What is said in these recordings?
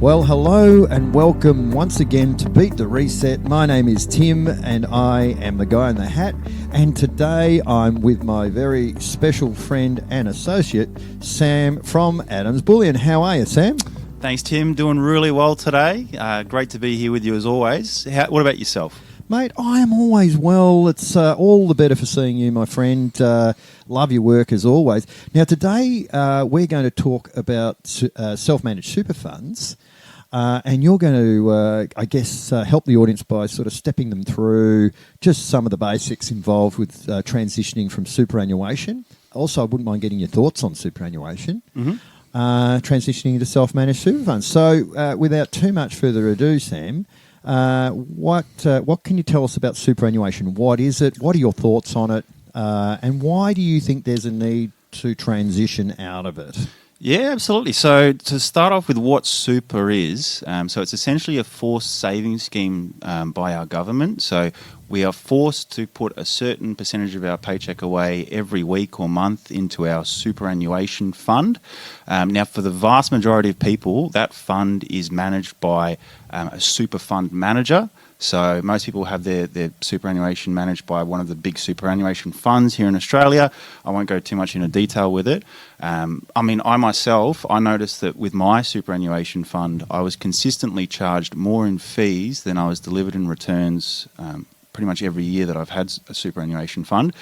Well, hello and welcome once again to Beat the Reset. My name is Tim and I am the guy in the hat. And today I'm with my very special friend and associate, Sam from Adams Bullion. How are you, Sam? Thanks, Tim. Doing really well today. Great to be here with you as always. What about yourself? Mate, I am always well. It's all the better for seeing you, my friend. Love your work as always. Now, today we're going to talk about self-managed super funds. And you're going to, help the audience by sort of stepping them through just some of the basics involved with transitioning from superannuation. Also, I wouldn't mind getting your thoughts on superannuation. Transitioning into self-managed super funds. So, without too much further ado, Sam, what can you tell us about superannuation? What is it? What are your thoughts on it? And why do you think there's a need to transition out of it? Yeah, absolutely. So to start off with what super is, so it's essentially a forced savings scheme by our government. So we are forced to put a certain percentage of our paycheck away every week or month into our superannuation fund. Now, for the vast majority of people, that fund is managed by a super fund manager. So most people have their superannuation managed by one of the big superannuation funds here in Australia. I won't go too much into detail with it. I noticed that with my superannuation fund, I was consistently charged more in fees than I was delivered in returns pretty much every year that I've had a superannuation fund,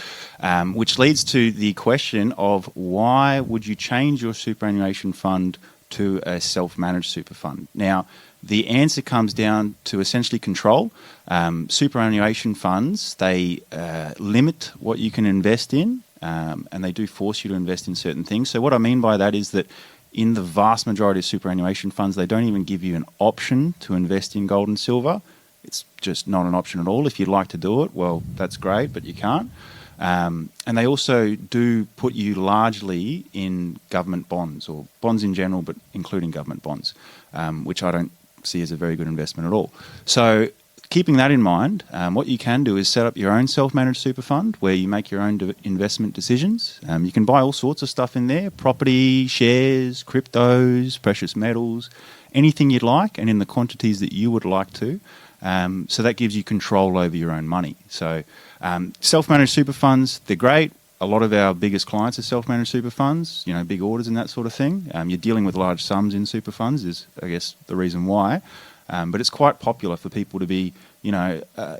which leads to the question of why would you change your superannuation fund to a self-managed super fund? Now, the answer comes down to essentially control. Superannuation funds, they limit what you can invest in, and they do force you to invest in certain things. So what I mean by that is that in the vast majority of superannuation funds, they don't even give you an option to invest in gold and silver. It's just not an option at all. If you'd like to do it, well, that's great, but you can't. And they also do put you largely in government bonds, or bonds in general, but including government bonds, which I don't see as a very good investment at all. So keeping that in mind, what you can do is set up your own self-managed super fund where you make your own investment decisions. You can buy all sorts of stuff in there: property, shares, cryptos, precious metals, anything you'd like, and in the quantities that you would like to. So that gives you control over your own money. So self-managed super funds, they're great. A lot of our biggest clients are self-managed super funds, big orders and that sort of thing. You're dealing with large sums in super funds is, I guess, the reason why. But it's quite popular for people to be,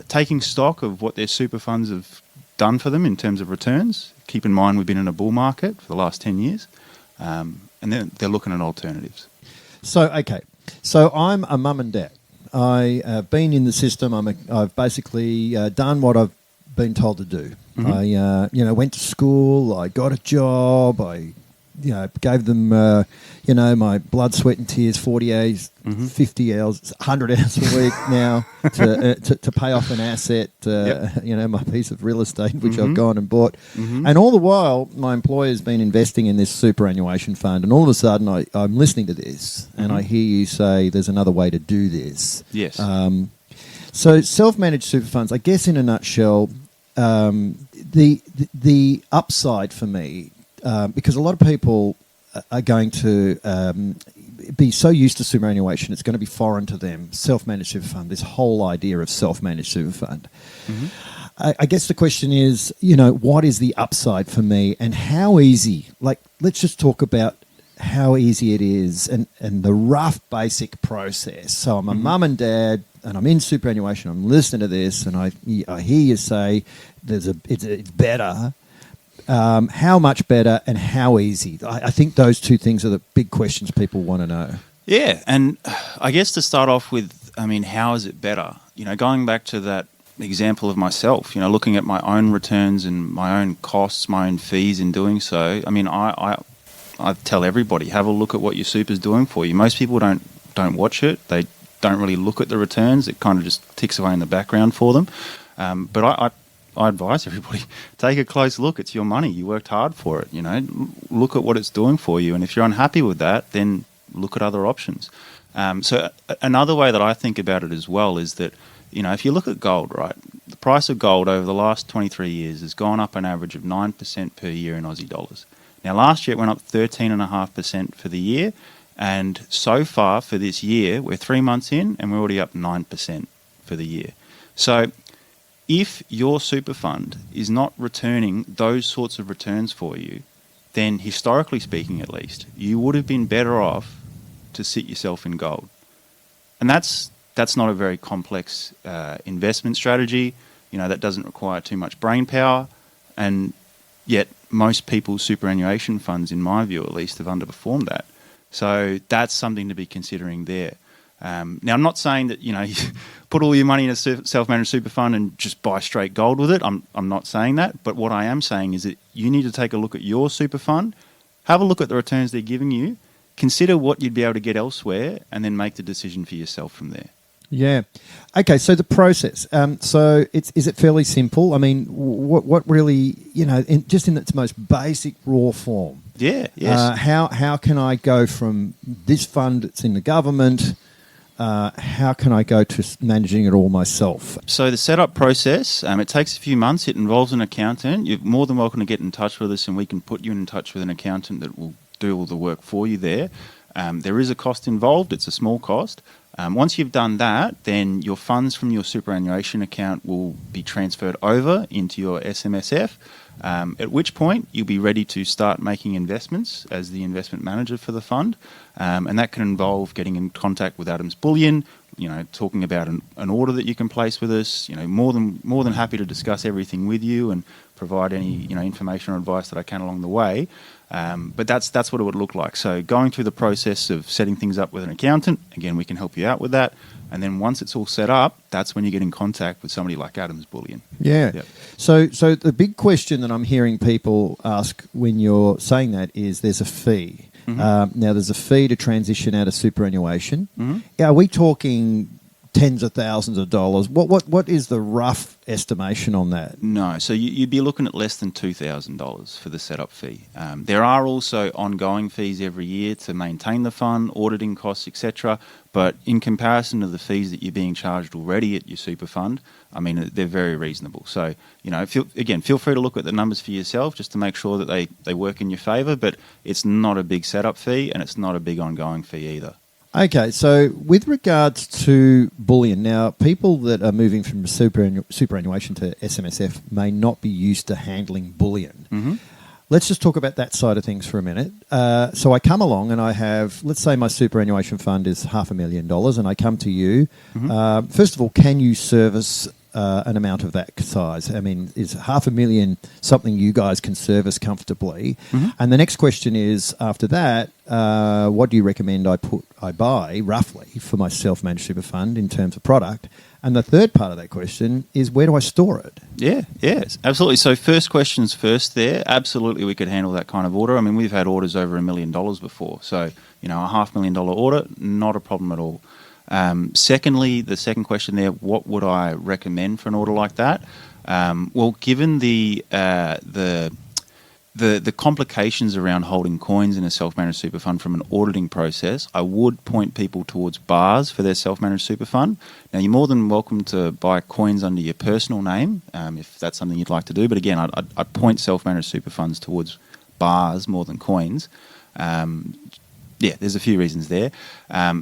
taking stock of what their super funds have done for them in terms of returns. Keep in mind we've been in a bull market for the last 10 years, and then they're looking at alternatives. So I'm a mum and dad. I have been in the system. I've basically done what I've been told to do. I went to school, I got a job, I gave them my blood, sweat and tears, 40 hours, 50 hours, 100 hours a week now to pay off an asset, my piece of real estate which I've gone and bought. And all the while my employer's been investing in this superannuation fund, and all of a sudden I'm listening to this and I hear you say there's another way to do this. Yes. So self-managed super funds, I guess in a nutshell, the upside for me, because a lot of people are going to be so used to superannuation, it's going to be foreign to them. Self-managed super fund, this whole idea of self-managed super fund. I guess the question is, what is the upside for me and how easy? Like, let's just talk about how easy it is and the rough basic process. So I'm a mum and dad, and I'm in superannuation. I'm listening to this, and I hear you say it's better. How much better and how easy? I think those two things are the big questions people want to know. Yeah, and I guess to start off with, how is it better? Going back to that example of myself, looking at my own returns and my own costs, my own fees in doing so. I tell everybody, have a look at what your super's doing for you. Most people don't watch it. They don't really look at the returns. It kind of just ticks away in the background for them. But I advise everybody, take a close look. It's your money. You worked hard for it. Look at what it's doing for you. And if you're unhappy with that, then look at other options. So another way that I think about it as well is that, if you look at gold, right, the price of gold over the last 23 years has gone up an average of 9% per year in Aussie dollars. Now, last year it went up 13.5% for the year, And so far for this year, we're 3 months in and we're already up 9% for the year. So if your super fund is not returning those sorts of returns for you, then historically speaking at least, you would have been better off to sit yourself in gold. And that's not a very complex investment strategy. That doesn't require too much brain power. And yet most people's superannuation funds, in my view at least, have underperformed that. So that's something to be considering there. Now, I'm not saying that, you put all your money in a self-managed super fund and just buy straight gold with it. I'm not saying that. But what I am saying is that you need to take a look at your super fund, have a look at the returns they're giving you, consider what you'd be able to get elsewhere, and then make the decision for yourself from there. Yeah. Okay, so the process. So is it fairly simple? I mean, what really, just in its most basic raw form? Yeah, yes. How can I go from this fund that's in the government, how can I go to managing it all myself? So the setup process, it takes a few months. It involves an accountant. You're more than welcome to get in touch with us and we can put you in touch with an accountant that will do all the work for you there. There is a cost involved. It's a small cost. Once you've done that, then your funds from your superannuation account will be transferred over into your SMSF, at which point you'll be ready to start making investments as the investment manager for the fund. And that can involve getting in contact with Adams Bullion, talking about an order that you can place with us, more than happy to discuss everything with you and provide any, information or advice that I can along the way. But that's what it would look like. So going through the process of setting things up with an accountant, again, we can help you out with that. And then once it's all set up, that's when you get in contact with somebody like Adams Bullion. Yeah. Yep. So the big question that I'm hearing people ask when you're saying that is there's a fee. Mm-hmm. Now, there's a fee to transition out of superannuation. Mm-hmm. Are we talking tens of thousands of dollars? What is the rough estimation on that? No, so you'd be looking at less than $2,000 for the setup fee. There are also ongoing fees every year to maintain the fund, auditing costs, etc. But in comparison to the fees that you're being charged already at your super fund, I mean, they're very reasonable. So, feel free to look at the numbers for yourself just to make sure that they work in your favour. But it's not a big setup fee and it's not a big ongoing fee either. Okay, so with regards to bullion, now people that are moving from superannuation to SMSF may not be used to handling bullion. Mm-hmm. Let's just talk about that side of things for a minute. So I come along and I have, let's say my superannuation fund is $500,000 and I come to you. Mm-hmm. First of all, can you service an amount of that size? I mean, is $500,000 something you guys can service comfortably? Mm-hmm. And the next question is, after that, what do you recommend I buy roughly for my self-managed super fund in terms of product? And the third part of that question is, where do I store it? Yes, absolutely. So first questions first there. Absolutely, we could handle that kind of order. I mean, we've had orders over $1 million before. So, a $500,000 order, not a problem at all. Secondly, the second question there, what would I recommend for an order like that? Well, given the complications around holding coins in a self-managed super fund from an auditing process, I would point people towards bars for their self-managed super fund. Now, you're more than welcome to buy coins under your personal name if that's something you'd like to do. But again, I'd point self-managed super funds towards bars more than coins. There's a few reasons there.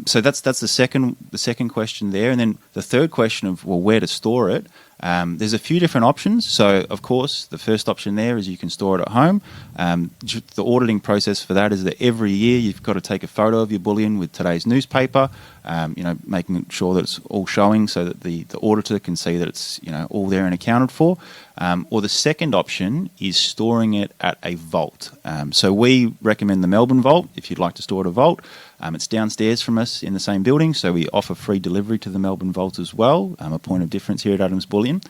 So that's the second question there, and then the third question of where to store it. There's a few different options. So of course, the first option there is you can store it at home. The auditing process for that is that every year you've got to take a photo of your bullion with today's newspaper. Making sure that it's all showing so that the auditor can see that it's all there and accounted for. Or the second option is storing it at a vault. So we recommend the Melbourne Vault if you'd like to store it at a vault. It's downstairs from us in the same building, so we offer free delivery to the Melbourne Vault as well, a point of difference here at Adams Bullion.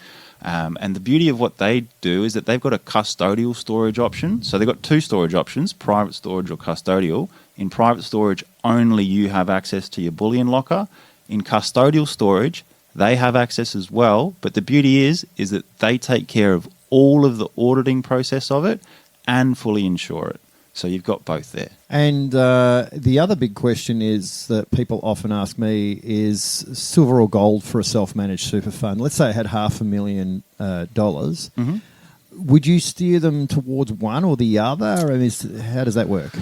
And the beauty of what they do is that they've got a custodial storage option. So they've got two storage options, private storage or custodial. In private storage, only you have access to your bullion locker. In custodial storage, they have access as well, but the beauty is that they take care of all of the auditing process of it and fully insure it. So you've got both there. And the other big question is that people often ask me is silver or gold for a self-managed super fund. Let's say I had $500,000. Mm-hmm. Would you steer them towards one or the other? I mean, how does that work?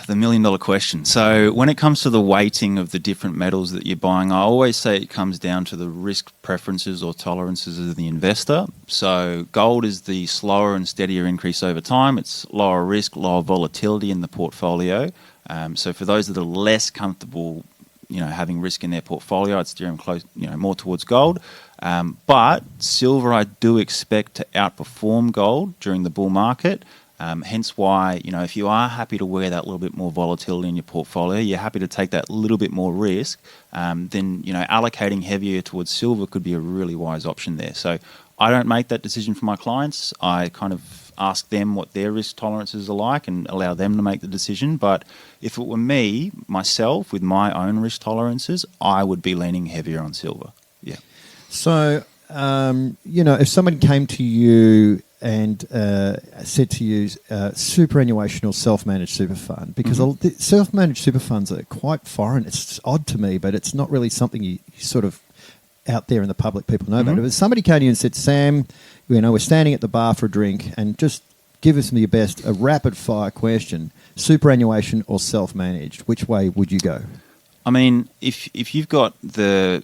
the million-dollar question. So when it comes to the weighting of the different metals that you're buying, I always say it comes down to the risk preferences or tolerances of the investor. So gold is the slower and steadier increase over time. It's lower risk, lower volatility in the portfolio. So for those that are less comfortable, having risk in their portfolio, I'd steer them close, more towards gold. But silver, I do expect to outperform gold during the bull market. Hence why, if you are happy to wear that little bit more volatility in your portfolio, you're happy to take that little bit more risk, then, allocating heavier towards silver could be a really wise option there. So I don't make that decision for my clients. I kind of ask them what their risk tolerances are like and allow them to make the decision. But if it were me, myself, with my own risk tolerances, I would be leaning heavier on silver. Yeah. So, if somebody came to you and said to you superannuation or self-managed super fund, because self-managed super funds are quite foreign. It's odd to me, but it's not really something you sort of out there in the public people know about. If somebody came to you and said, Sam, we're standing at the bar for a drink and just give us your best, a rapid-fire question, superannuation or self-managed, which way would you go? I mean, if you've got the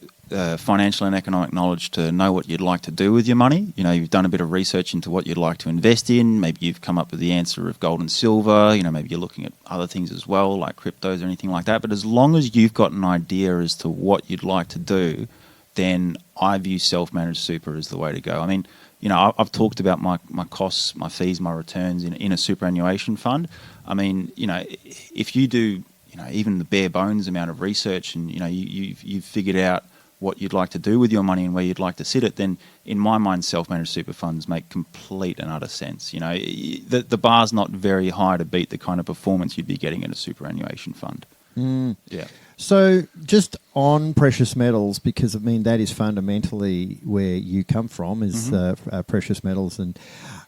financial and economic knowledge to know what you'd like to do with your money, you've done a bit of research into what you'd like to invest in, maybe you've come up with the answer of gold and silver, maybe you're looking at other things as well, like cryptos or anything like that. But as long as you've got an idea as to what you'd like to do, then I view self-managed super as the way to go. I mean, I've talked about my costs, my fees, my returns in a superannuation fund. I mean, if you do, even the bare bones amount of research and, you've figured out what you'd like to do with your money and where you'd like to sit it, then in my mind, self-managed super funds make complete and utter sense. The bar's not very high to beat the kind of performance you'd be getting in a superannuation fund. Yeah. So just on precious metals, because that is fundamentally where you come from, is precious metals. And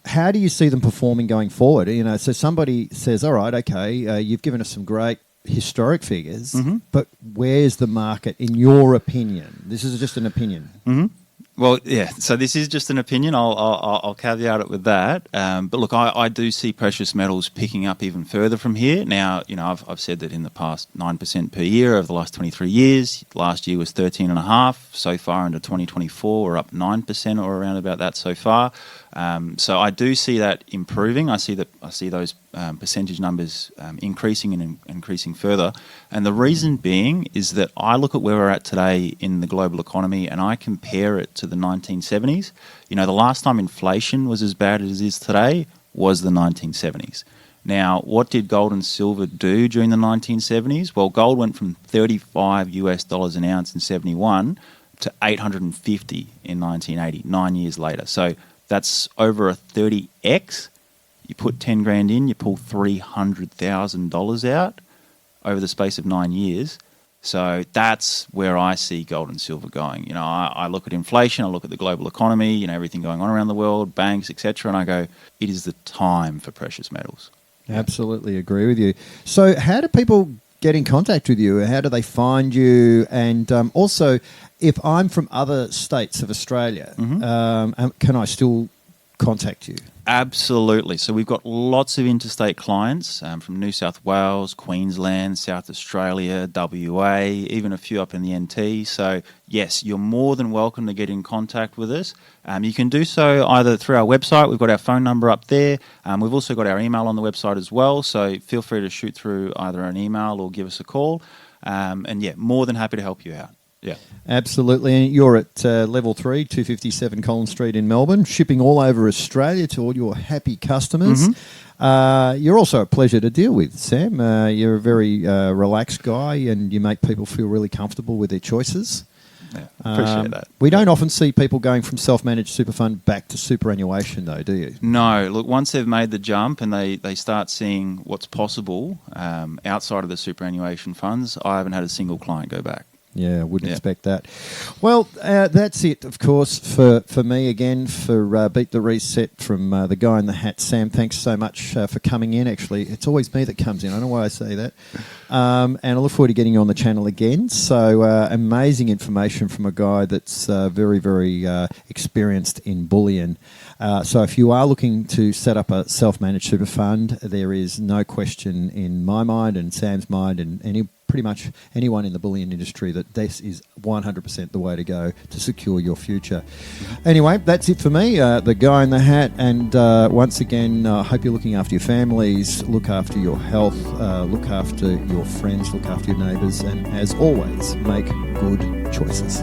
how do you see them performing going forward? So somebody says, all right, okay, you've given us some great historic figures, but where's the market in your opinion? This is just an opinion. Well, yeah, so this is just an opinion. I'll caveat it with that. But look, I do see precious metals picking up even further from here. Now, I've said that in the past 9% per year over the last 23 years. Last year was 13.5%. So far into 2024, we're up 9% or around about that so far. So I do see that improving. I see those percentage numbers increasing and increasing further. And the reason being is that I look at where we're at today in the global economy and I compare it to the 1970s. The last time inflation was as bad as it is today was the 1970s. Now, what did gold and silver do during the 1970s? Well, gold went from $35 an ounce in 71 to 850 in 1980, 9 years later. So that's over a 30x. You put 10 grand in, you pull $300,000 out over the space of 9 years. So that's where I see gold and silver going. I look at inflation, I look at the global economy, everything going on around the world, banks, etc., and I go, it is the time for precious metals. Absolutely agree with you. So how do people get in contact with you? How do they find you? And also, if I'm from other states of Australia, can I still contact you? Absolutely. So we've got lots of interstate clients from New South Wales, Queensland, South Australia, WA, even a few up in the NT. So yes, you're more than welcome to get in contact with us. You can do so either through our website. We've got our phone number up there. We've also got our email on the website as well. So feel free to shoot through either an email or give us a call. And yeah, more than happy to help you out. Yeah, absolutely. And you're at level 3, 257 Collins Street in Melbourne, shipping all over Australia to all your happy customers. You're also a pleasure to deal with, Sam. You're a very relaxed guy and you make people feel really comfortable with their choices. Yeah, appreciate that. We don't often see people going from self-managed super fund back to superannuation, though, do you? No. Look, once they've made the jump and they start seeing what's possible outside of the superannuation funds, I haven't had a single client go back. Yeah, I wouldn't expect that. Well, that's it, of course, for me again, for Beat the Reset from the guy in the hat. Sam, thanks so much for coming in. Actually, it's always me that comes in. I don't know why I say that. And I look forward to getting you on the channel again. So amazing information from a guy that's very, very experienced in bullion. So if you are looking to set up a self-managed super fund, there is no question in my mind and Sam's mind and pretty much anyone in the bullion industry that this is 100% the way to go to secure your future. Anyway, that's it for me, the guy in the hat. And once again, I hope you're looking after your families, look after your health, look after your friends, look after your neighbours, and as always, make good choices.